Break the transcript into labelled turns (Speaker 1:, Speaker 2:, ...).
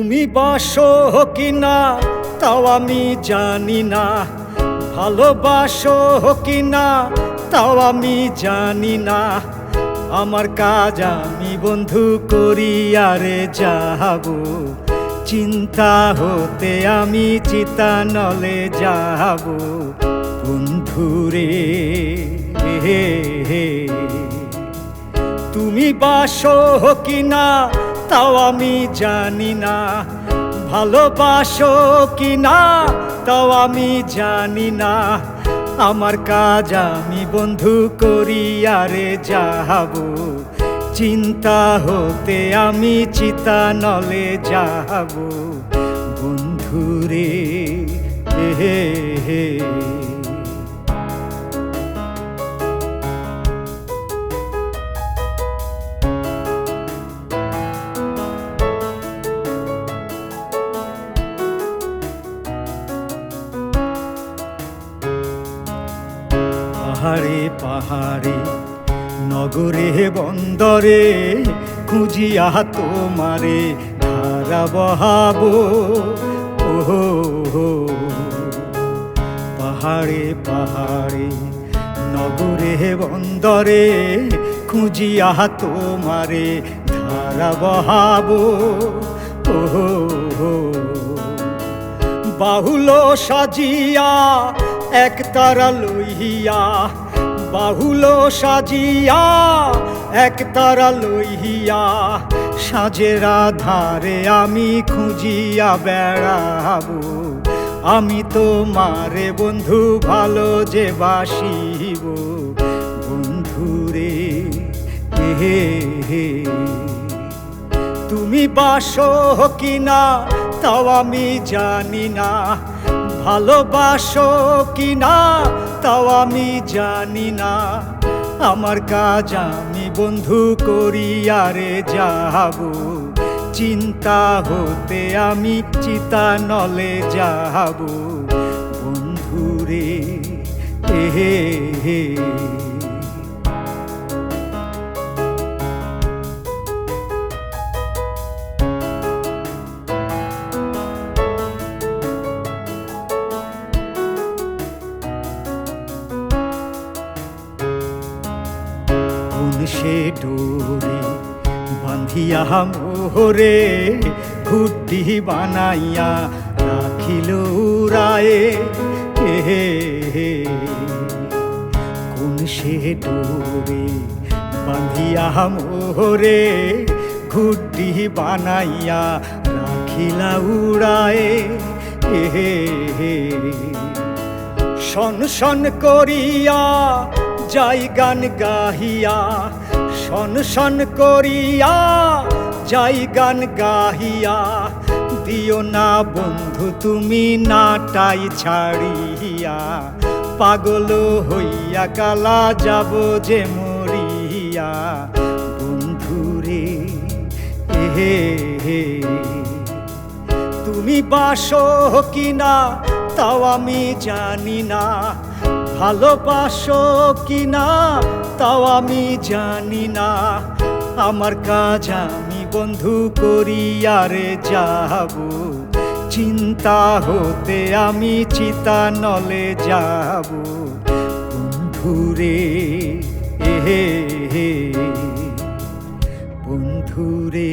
Speaker 1: তুমি বাসো কিনা তাও আমি জানি না, ভালোবাসো কিনা তাও আমি জানি না। আমার কাজ আমি বন্ধু করি আরে যাব, চিন্তা হতে আমি চিতানলে যাব বন্ধুরে। তুমি বাসো কিনা তাও আমি জানি না, ভালোবাসো কিনা তাও আমি জানি না। আমার কাজ আমি বন্ধু করি আরে যাব, চিন্তা হতে আমি চিতানলে যাব বন্ধুরে। পাহাড়ে পাহাড়ে নগরে বন্দরে খুঁজিয়া তোমারে ধারা বহাবো। ওহো পাহাড়ে পাহাড়ে নগরে বন্দরে খুঁজিয়া তোমারে ধারা বহাবো। ওহো বাহুল সাজিয়া এক তারা লইয়া, বাহুল সাজিয়া এক তারা লইয়া, সাজের আধারে আমি খুঁজিয়া বেড়াবো। আমি তোমারে বন্ধু ভালো যে বাসিব বন্ধুরে। তুমি বাসো কিনা তাও আমি জানি না, ভালোবাসো কিনা তাও আমি জানি না। আমার কাজ আমি বন্ধু করি আরে যাব, চিন্তা হতে আমি চিতানলে যাব বন্ধুরে। সে ডোরে বান্ধিয়া মোহরে ঘুটি বানাইয়া রাখিল উড়ায়ে। কোন সে ডোরে বান্ধিয়া মোহরে ঘুটি বানাইয়া রাখিলা উড়ায়ে। শন শন করিয়া যাই গান গাহিয়া, শন শন করিয়া যাই গান গাহিয়া। দিও না বন্ধু তুমি নাটাই ছাড়িয়া, পাগল হইয়া কালা যাব যে মরিয়া বন্ধুরে। তুমি বাসো কিনা তাও আমি জানি না, ভালোবাসো কিনা তাও আমি জানি না। আমার কাজ আমি বন্ধু করি আরে যাব, চিন্তা হতে আমি চিতানলে যাব বন্ধুরে। বন্ধুরে